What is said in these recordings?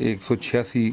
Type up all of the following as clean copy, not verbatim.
186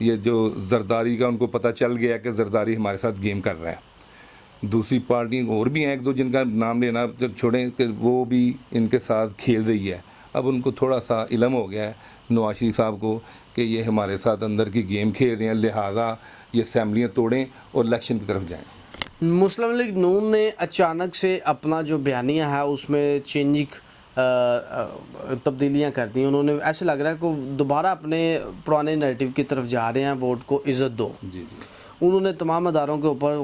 یہ جو زرداری کا ان کو پتہ چل گیا کہ زرداری ہمارے ساتھ گیم کر رہا ہے. دوسری پارٹی اور بھی ہیں ایک دو جن کا نام لینا چھوڑیں کہ وہ بھی ان کے ساتھ کھیل رہی ہے. اب ان کو تھوڑا سا علم ہو گیا ہے نواز شریف صاحب کو کہ یہ ہمارے ساتھ اندر کی گیم کھیل رہے ہیں, لہٰذا یہ اسمبلیاں توڑیں اور الیکشن کی طرف جائیں. مسلم لیگ نون نے اچانک سے اپنا جو بیانیہ ہے اس میں چینجنگ تبدیلیاں کر دی. انہوں نے ایسے لگ رہا ہے کہ دوبارہ اپنے پرانے نیریٹو کی طرف جا رہے ہیں, ووٹ کو عزت دو. جی انہوں نے تمام اداروں کے اوپر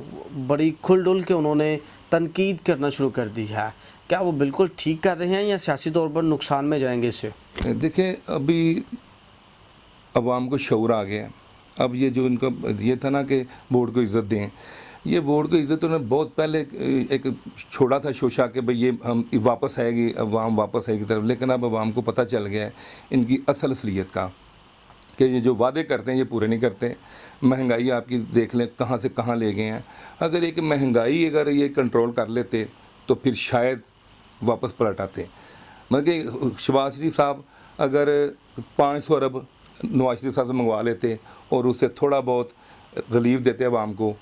بڑی کھل ڈل کے انہوں نے تنقید کرنا شروع کر دی ہے. کیا وہ بالکل ٹھیک کر رہے ہیں یا سیاسی طور پر نقصان میں جائیں گے اس سے؟ دیکھیں ابھی عوام کو شعور آ گیا ہے. اب یہ جو ان کا یہ تھا نا کہ ووٹ کو عزت دیں, یہ ووٹ کو عزت انہوں نے بہت پہلے ایک چھوڑا تھا شوشا کہ بھئی یہ ہم واپس آئے گی, عوام واپس آئے گی طرف, لیکن اب عوام کو پتہ چل گیا ہے ان کی اصل اصلیت کا کہ یہ جو وعدے کرتے ہیں یہ پورے نہیں کرتے. مہنگائی آپ کی دیکھ لیں کہاں سے کہاں لے گئے ہیں. اگر ایک مہنگائی اگر یہ کنٹرول کر لیتے تو پھر شاید واپس پلٹ آتے. مطلب کہ شہباز شریف صاحب اگر 500 ارب نواز شریف صاحب سے منگوا لیتے اور اس سے تھوڑا بہت ریلیف دیتے عوام کو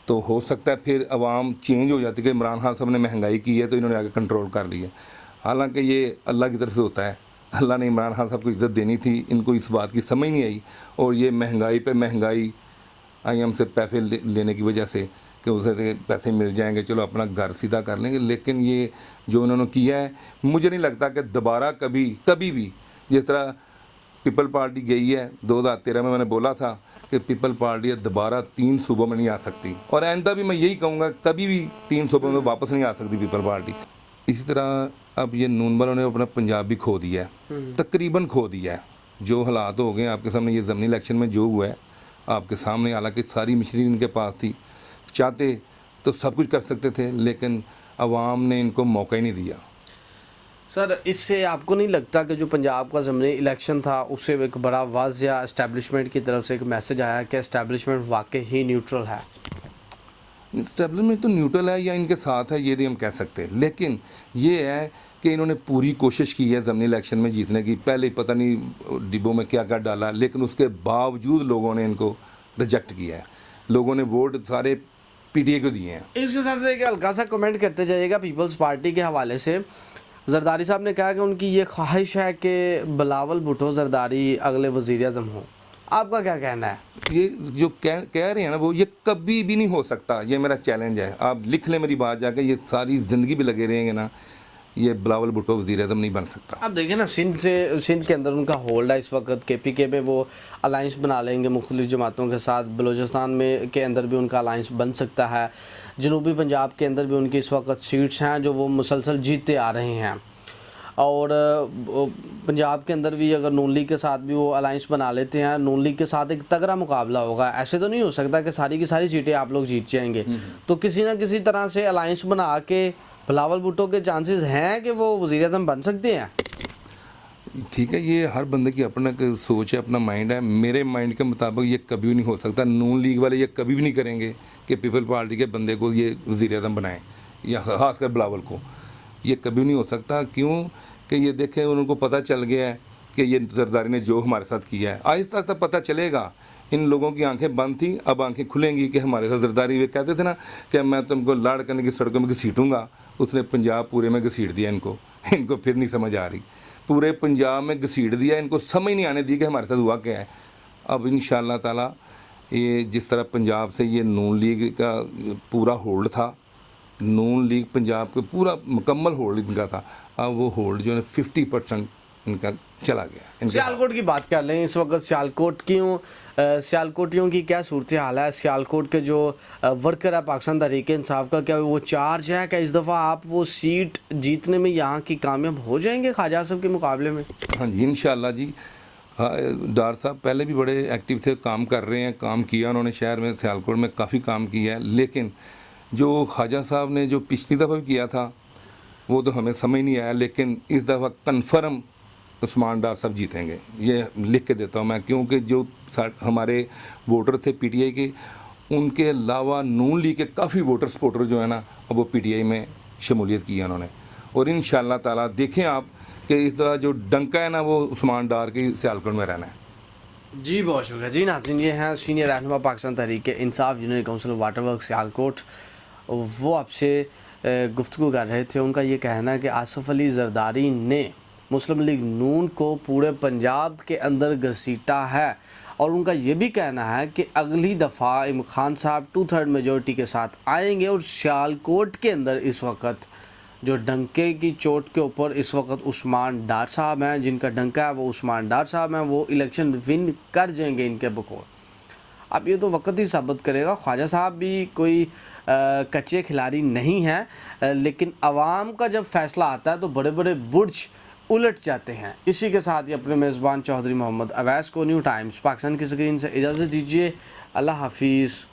تو ہو سکتا ہے پھر عوام چینج ہو جاتی کہ عمران خان صاحب نے مہنگائی کی ہے تو انہوں نے آگے کنٹرول کر لی ہے. حالانکہ یہ اللہ کی طرف سے ہوتا ہے. اللہ نے عمران خان صاحب کو عزت دینی تھی, ان کو اس بات کی سمجھ نہیں آئی اور یہ مہنگائی پہ مہنگائی آئی ایم سے پیسے لینے کی وجہ سے کہ اسے پیسے مل جائیں گے, چلو اپنا گھر سیدھا کر لیں گے. لیکن یہ جو انہوں نے کیا ہے مجھے نہیں لگتا کہ دوبارہ کبھی بھی جس طرح پیپل پارٹی گئی ہے 2013 میں نے بولا تھا کہ پیپل پارٹی دوبارہ 3 صوبوں میں نہیں آ سکتی, اور آئندہ بھی میں یہی کہوں گا کبھی بھی 3 صوبوں میں واپس نہیں آ سکتی پیپل پارٹی. اسی طرح اب یہ نون والوں نے اپنا پنجاب بھی کھو دیا ہے, تقریباً کھو دیا ہے. جو حالات ہو گئے آپ کے سامنے, یہ ضمنی الیکشن میں جو ہوا ہے آپ کے سامنے, حالانکہ ساری مشینری ان کے پاس تھی, چاہتے تو سب کچھ کر سکتے تھے لیکن عوام نے ان کو موقع ہی نہیں دیا. سر اس سے آپ کو نہیں لگتا کہ جو پنجاب کا ضمنی الیکشن تھا اس سے ایک بڑا واضح اسٹیبلشمنٹ کی طرف سے ایک میسج آیا کہ اسٹیبلشمنٹ واقعی ہی نیوٹرل ہے؟ اسٹیبلشمنٹ تو نیوٹرل ہے یا ان کے ساتھ ہے یہ نہیں ہم کہہ سکتے, لیکن یہ ہے کہ انہوں نے پوری کوشش کی ہے ضمنی الیکشن میں جیتنے کی. پہلے پتہ نہیں ڈبوں میں کیا ڈالا, لیکن اس کے باوجود لوگوں نے ان کو ریجیکٹ کیا ہے. لوگوں نے ووٹ سارے پی ٹی اے کو دیے ہیں. اس کے ساتھ ایک ہلکا سا کمنٹ کرتے جائیے گا پیپلز پارٹی کے حوالے سے. زرداری صاحب نے کہا کہ ان کی یہ خواہش ہے کہ بلاول بھٹو زرداری اگلے وزیر اعظم ہوں. آپ کا کیا کہنا ہے؟ یہ جو کہہ رہے ہیں نا وہ یہ کبھی بھی نہیں ہو سکتا. یہ میرا چیلنج ہے, آپ لکھ لیں میری بات جا کے, یہ ساری زندگی بھی لگے رہیں گے نا, یہ بلاول بھٹو وزیر اعظم نہیں بن سکتا. آپ دیکھیں نا سندھ کے اندر ان کا ہولڈ ہے اس وقت. کے پی کے میں وہ الائنس بنا لیں گے مختلف جماعتوں کے ساتھ. بلوچستان میں کے اندر بھی ان کا الائنس بن سکتا ہے. جنوبی پنجاب کے اندر بھی ان کی اس وقت سیٹس ہیں جو وہ مسلسل جیتتے آ رہے ہیں. اور پنجاب کے اندر بھی اگر نون لیگ کے ساتھ بھی وہ الائنس بنا لیتے ہیں, نون لیگ کے ساتھ ایک تگڑا مقابلہ ہوگا. ایسے تو نہیں ہو سکتا کہ ساری کی ساری سیٹیں آپ لوگ جیت جائیں گے. تو کسی نہ کسی طرح سے الائنس بنا کے بلاول بھٹو کے چانسز ہیں کہ وہ وزیر اعظم بن سکتے ہیں. ٹھیک ہے, یہ ہر بندے کی اپنا سوچ ہے, اپنا مائنڈ ہے. میرے مائنڈ کے مطابق یہ کبھی بھی نہیں ہو سکتا. نون لیگ والے یہ کبھی بھی نہیں کریں گے کہ پیپل پارٹی کے بندے کو یہ وزیر اعظم بنائیں, یا خاص کر بلاول کو. یہ کبھی نہیں ہو سکتا. کیوں کہ یہ دیکھیں ان کو پتہ چل گیا ہے کہ یہ زرداری نے جو ہمارے ساتھ کیا ہے. آہستہ آہستہ پتہ چلے گا. ان لوگوں کی آنکھیں بند تھیں, اب آنکھیں کھلیں گی کہ ہمارے ساتھ زرداری. وہ کہتے تھے نا کہ میں تم کو لاڑ کرنے کی سڑکوں میں گھسیٹوں گا, اس نے پنجاب پورے میں گھسیٹ دیا ان کو پھر نہیں سمجھ آ رہی. پورے پنجاب میں گھسیٹ دیا, ان کو سمجھ نہیں آنے دی کہ ہمارے ساتھ ہوا کیا ہے. اب انشاءاللہ تعالی یہ جس طرح پنجاب سے یہ نون لیگ کا پورا ہولڈ تھا, نون لیگ پنجاب کا پورا مکمل ہولڈ ان کا تھا, اب وہ ہولڈ جو ہے 50% ان کا چلا گیا. سیالکوٹ کی بات کر لیں. اس وقت سیالکوٹیوں کی کیا صورتحال ہے؟ سیالکوٹ کے جو ورکر ہے پاکستان تحریک انصاف کا, کیا وہ چارج ہے کہ اس دفعہ آپ وہ سیٹ جیتنے میں یہاں کی کامیاب ہو جائیں گے خواجہ صاحب کے مقابلے میں؟ ہاں جی انشاءاللہ جی. ڈار صاحب پہلے بھی بڑے ایکٹیو تھے, کام کر رہے ہیں, کام کیا انہوں نے شہر میں سیالکوٹ میں کافی کام کیا ہے. لیکن جو خواجہ صاحب نے جو پچھلی دفعہ بھی کیا تھا وہ تو ہمیں سمجھ نہیں آیا. لیکن اس دفعہ کنفرم عثمان ڈار صاحب جیتیں گے, یہ لکھ کے دیتا ہوں میں. کیونکہ جو ہمارے ووٹر تھے پی ٹی آئی کے, ان کے علاوہ نون لیگ کے کافی ووٹر سپورٹر جو ہے نا اب وہ پی ٹی آئی میں شمولیت کی ہے انہوں نے. اور انشاءاللہ تعالیٰ دیکھیں آپ کہ اس طرح جو ڈنکا ہے نا وہ عثمان ڈار کی سیالکوٹ میں رہنا ہے. جی بہت شکریہ جی ناظرین، یہ ہیں سینئر رہنما Pakistan Tehreek Insaf union council water work Sialkot. وہ آپ سے گفتگو کر رہے تھے. ان کا یہ کہنا ہے کہ آصف علی زرداری نے مسلم لیگ نون کو پورے پنجاب کے اندر گھسیٹا ہے، اور ان کا یہ بھی کہنا ہے کہ اگلی دفعہ امام خان صاحب 2/3 میجورٹی کے ساتھ آئیں گے، اور سیالکوٹ کے اندر اس وقت جو ڈنکے کی چوٹ کے اوپر اس وقت عثمان ڈار صاحب ہیں، جن کا ڈنکا ہے وہ عثمان ڈار صاحب ہیں، وہ الیکشن ون کر جائیں گے ان کے بقول. اب یہ تو وقت ہی ثابت کرے گا. خواجہ صاحب بھی کوئی کچے کھلاڑی نہیں ہیں، لیکن عوام کا جب فیصلہ آتا ہے تو بڑے بڑے برج الٹ جاتے ہیں. اسی کے ساتھ ہی اپنے میزبان چودھری محمد اویس کو نیو ٹائمز پاکستان کی اسکرین سے اجازت دیجیے. اللہ حافظ.